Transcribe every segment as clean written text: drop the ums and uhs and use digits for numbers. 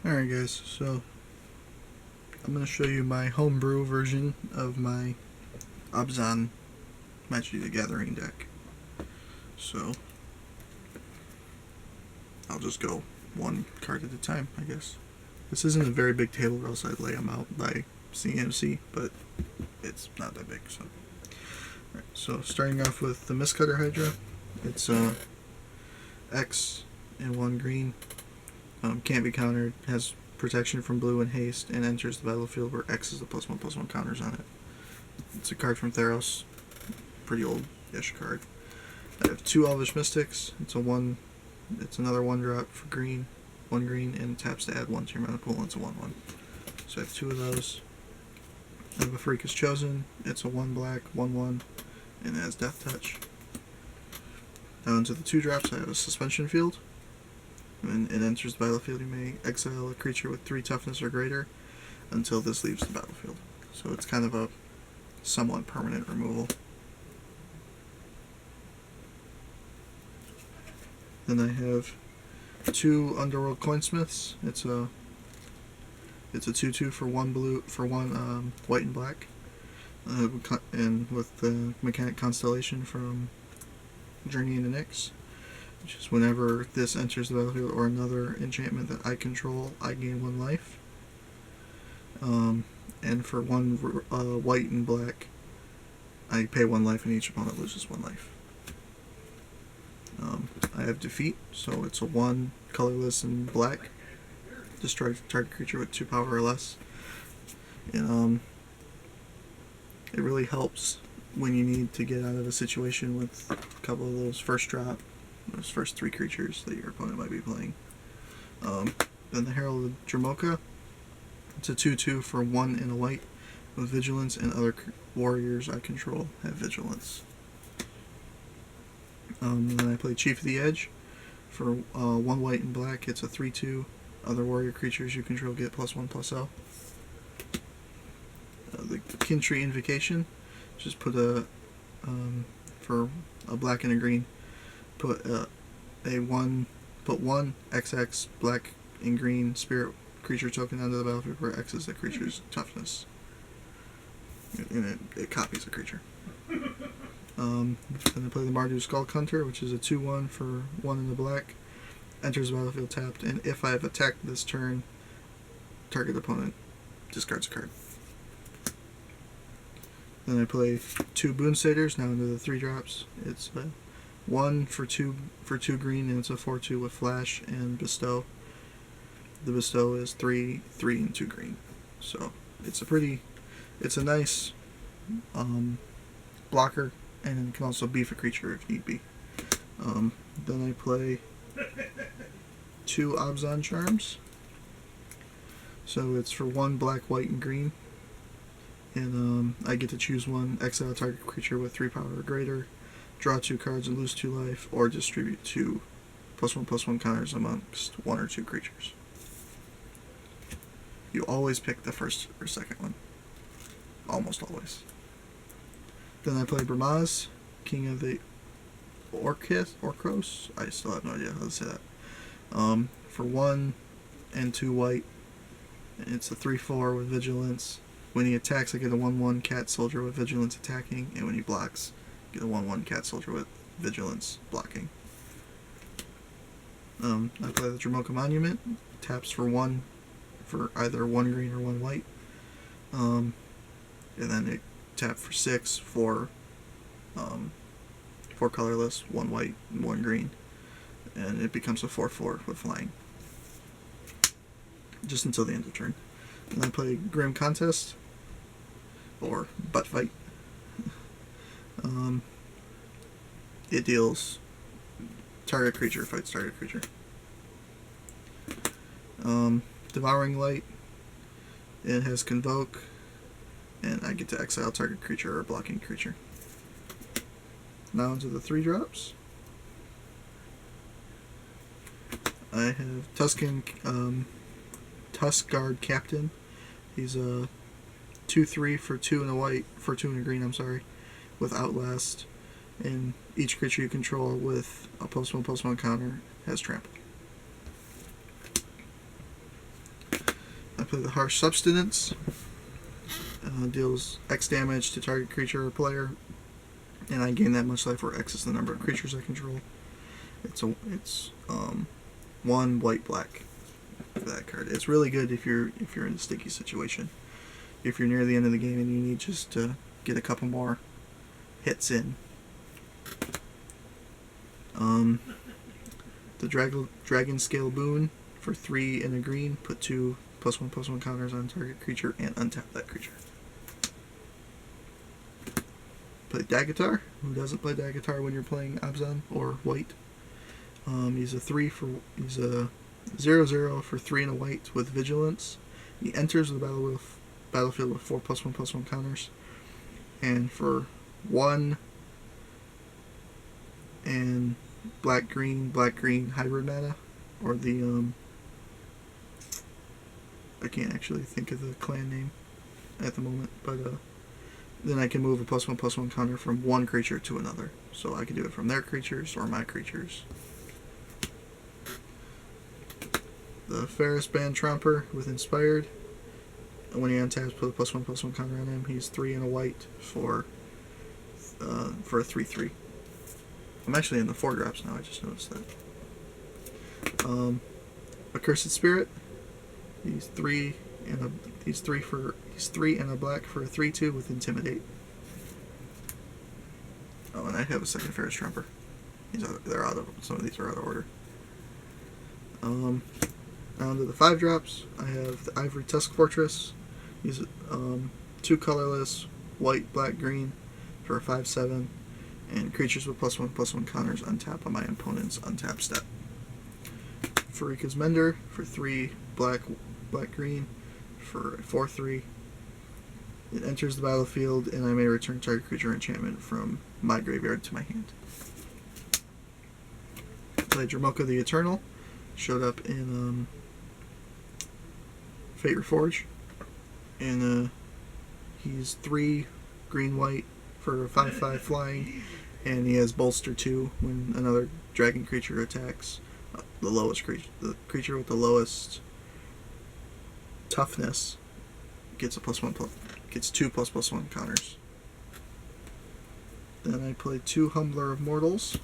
Alright guys, so I'm going to show you my homebrew version of my Abzan MTG the Gathering deck. So I'll just go one card at a time, I guess. This isn't a very big table, or else I'd lay them out by CMC, but it's not that big. So starting off with the Mistcutter Hydra, it's X and 1 green. Can't be countered, has protection from blue and haste, and enters the battlefield where X is the +1/+1 counters on it. It's a card from Theros, pretty old-ish card. I have 2 Elvish Mystics. It's another 1-drop for green, 1 green, and taps to add 1 to your mana pool, and it's a 1/1. So I have 2 of those. I have a Freak is Chosen. It's a 1 black, 1/1, and it has Death Touch. Down to the 2 drops, I have a Suspension Field. When it enters the battlefield, you may exile a creature with 3 toughness or greater until this leaves the battlefield. So it's kind of a somewhat permanent removal. Then I have 2 Underworld Coinsmiths. It's a 2/2 for 1 blue for 1 white and black, and with the mechanic Constellation from Journey into Nyx. Which is whenever this enters the battlefield or another enchantment that I control, I gain 1 life. And for 1 white and black, I pay 1 life and each opponent loses 1 life. I have Defeat, so it's a 1 colorless and black. Destroy target creature with 2 power or less. And, it really helps when you need to get out of a situation with a couple of those first 3 creatures that your opponent might be playing. Then the Herald of Dromoka. It's a 2/2 for 1 and a white with Vigilance, and other warriors I control have Vigilance. Then I play Chief of the Edge for 1 white and black. It's a 3/2. Other warrior creatures you control get +1/+L. The Kintree Invocation. Just put for a black and a green. Put 1 XX black and green spirit creature token onto the battlefield where X is the creature's toughness, and it copies the creature. Then I play the Mardu Skulk Hunter, which is a 2/1 for 1 in the black. Enters the battlefield tapped, and if I have attacked this turn, target opponent discards a card. Then I play 2 Boon Staters, now into the 3 drops. It's 1 for 2 green, and it's a 4/2 with Flash and Bestow. The Bestow is 3 and 2 green. So it's a nice blocker, and it can also beef a creature if need be. Then I play 2 Abzan Charms. So it's for 1 black, white, and green. And I get to choose 1, exile target creature with 3 power or greater, draw 2 cards and lose 2 life, or distribute 2 +1/+1 counters amongst 1 or 2 creatures. You always pick the first or second one. Almost always. Then I play Bramaz, King of the Orcros. I still have no idea how to say that. For 1 and 2 white, it's a 3/4 with Vigilance. When he attacks, I get a 1/1 Cat Soldier with Vigilance attacking, and when he blocks, get a 1/1 Cat Soldier with Vigilance blocking. I play the Dromoka Monument. Taps for 1 for either 1 green or 1 white. And then it taps for 6 for 4 colorless, 1 white, and 1 green. And it becomes a 4/4 with flying. Just until the end of turn. And I play Grim Contest, or Butt Fight. It deals target creature fights target creature. Devouring Light. It has Convoke, and I get to exile target creature or blocking creature. Now into the 3 drops. I have Tuskguard Captain. He's a 2/3 for 2 and a white, for 2 and a green, I'm sorry, with Outlast, and each creature you control with a +1/+1 counter has Trample. play the Harsh Substance. Deals X damage to target creature or player, and I gain that much life where X is the number of creatures I control. It's 1 white black for that card. It's really good if you're in a sticky situation. If you're near the end of the game and you need just to get a couple more hits in. The Dragon Scale Boon for 3 and a green. Put 2 +1/+1 counters on target creature and untap that creature. Play Dagatar. Who doesn't play Dagatar when you're playing Abzan or white? He's a 0/0 for 3 and a white with vigilance. He enters the battlefield with 4 +1/+1 counters, and for 1 and black green hybrid mana, or the I can't actually think of the clan name at the moment, but then I can move a +1/+1 counter from one creature to another. So I can do it from their creatures or my creatures. The Ferris Band Tromper with Inspired. And when he untaps, put a +1/+1 counter on him. He's 3 and a white for a 3/3. I'm actually in the 4-drops now. I just noticed that. Accursed Spirit. He's 3 and a black for a 3/2 with Intimidate. Oh, and I have a second Ferris Tromper. Some of these are out of order. On to the 5-drops. I have the Ivory Tusk Fortress. He's 2 colorless, white, black, green for a 5/7, and creatures with +1/+1 counters untap on my opponent's untap step. Farika's Mender for 3 black, green for a 4/3. It enters the battlefield, and I may return target creature enchantment from my graveyard to my hand. Play Dramoka the Eternal. Showed up in Fate Reforged, and he's 3 green-white for a 5/5 flying, and he has Bolster 2 when another dragon creature attacks. The creature with the lowest toughness gets a gets 2 ++1 counters. Then I play 2 Humbler of Mortals.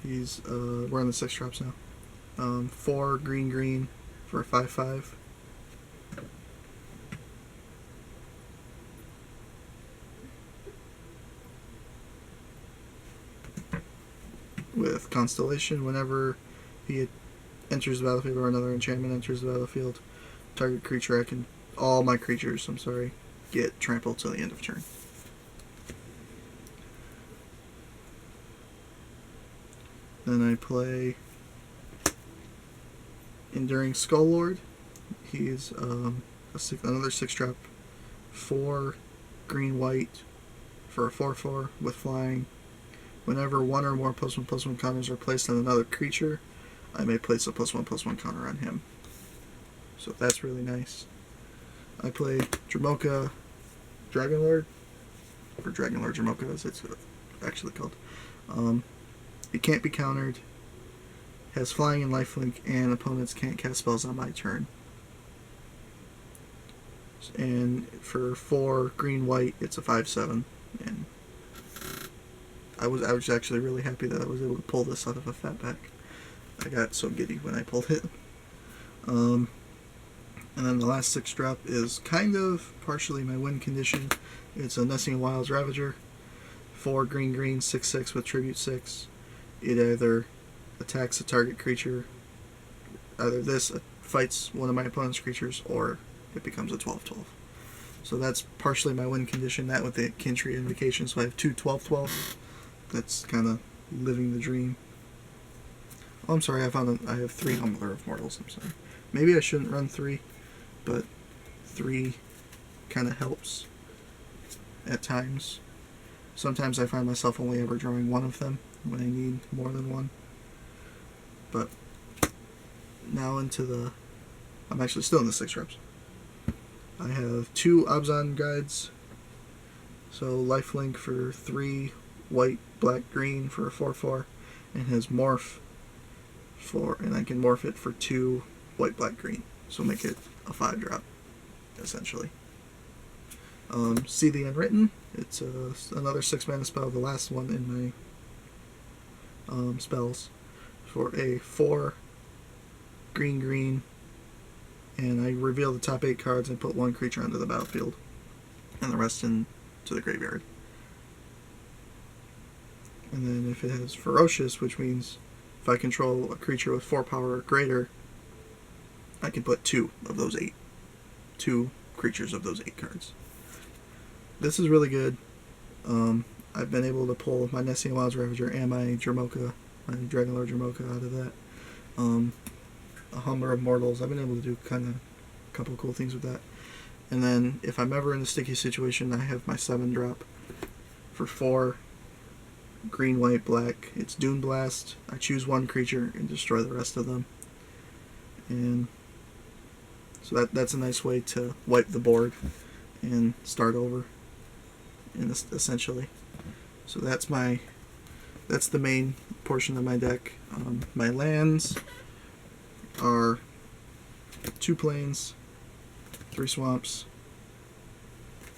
He's we're on the 6-drops now. 4 green for a 5/5. With Constellation, whenever he enters the battlefield or another enchantment enters the battlefield, target creature all my creatures, get trampled till the end of turn. Then I play Enduring Skull-Lord. He's another 6-drop, 4 green-white for a 4/4 with flying. Whenever 1 or more +1/+1 counters are placed on another creature, I may place a +1/+1 counter on him. So that's really nice. I play Dramoka Dragonlord, or Dragonlord Dramoka as it's actually called. It can't be countered, has flying and lifelink, and opponents can't cast spells on my turn. And for 4 green-white, it's a 5/7, and I was actually really happy that I was able to pull this out of a fat pack. I got so giddy when I pulled it. And then the last 6-drop is kind of partially my win condition. It's a Nessing Wilds Ravager. 4 green, 6/6 with Tribute 6. It either attacks a target creature, either this fights one of my opponent's creatures, or it becomes a 12/12. So that's partially my win condition, that with the Kintry Invocation, so I have 2 12/12. That's kind of living the dream. Oh, I'm sorry, I have 3 Humbler of Mortals, I'm sorry. Maybe I shouldn't run 3, but 3 kind of helps at times. Sometimes I find myself only ever drawing 1 of them when I need more than 1. But now I'm actually still in the 6-drops. I have 2 Abzan guides. So lifelink for 3 white, black, green for a 4/4, and his morph and I can morph it for 2 white, black, green. so make it a 5-drop, essentially. See the Unwritten. It's another 6-mana spell, the last one in my spells, for a 4 green, and I reveal the top 8 cards and put 1 creature onto the battlefield, and the rest into the graveyard. And then if it has Ferocious, which means if I control a creature with 4 power or greater, I can put 2 of those 8. 2 creatures of those 8 cards. This is really good. I've been able to pull my Nessian Wilds Ravager and my Jermoka, my Dragonlord Jermoka out of that. A Humber of Mortals. I've been able to do kind of a couple of cool things with that. And then if I'm ever in a sticky situation, I have my 7-drop for 4 green, white, black. It's Dune Blast. I choose 1 creature and destroy the rest of them. And so that's a nice way to wipe the board and start over, essentially. So that's the main portion of my deck. My lands are 2 plains, 3 swamps,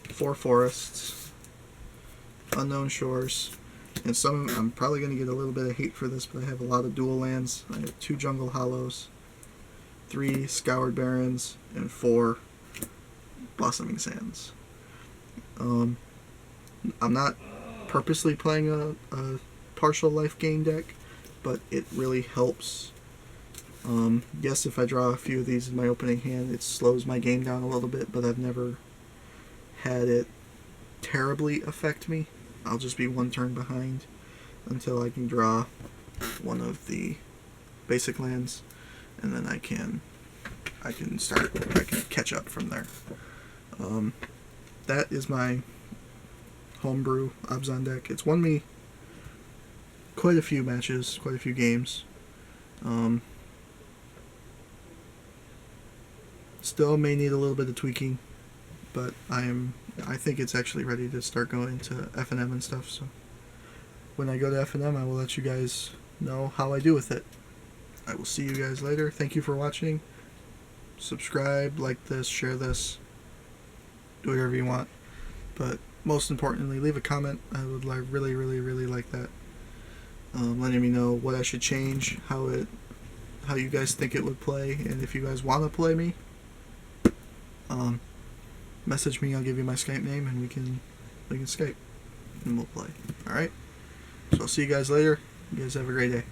4 forests, unknown shores, and I'm probably going to get a little bit of hate for this, but I have a lot of dual lands. I have 2 jungle hollows, 3 scoured barrens, and 4 blossoming sands. I'm not purposely playing a partial life gain deck, but it really helps. Yes, if I draw a few of these in my opening hand, it slows my game down a little bit, but I've never had it terribly affect me. I'll just be 1 turn behind until I can draw one of the basic lands, and then I can catch up from there. That is my Homebrew Abzan deck. It's won me quite a few matches, quite a few games. Still may need a little bit of tweaking, but I think it's actually ready to start going to FNM and stuff. So when I go to FNM, I will let you guys know how I do with it. I will see you guys later. Thank you for watching. Subscribe, like this, share this, do whatever you want. But most importantly, leave a comment. I would really, really, really like that. Letting me know what I should change, how you guys think it would play, and if you guys want to play me, message me. I'll give you my Skype name, and we can Skype, and we'll play. All right. So I'll see you guys later. You guys have a great day.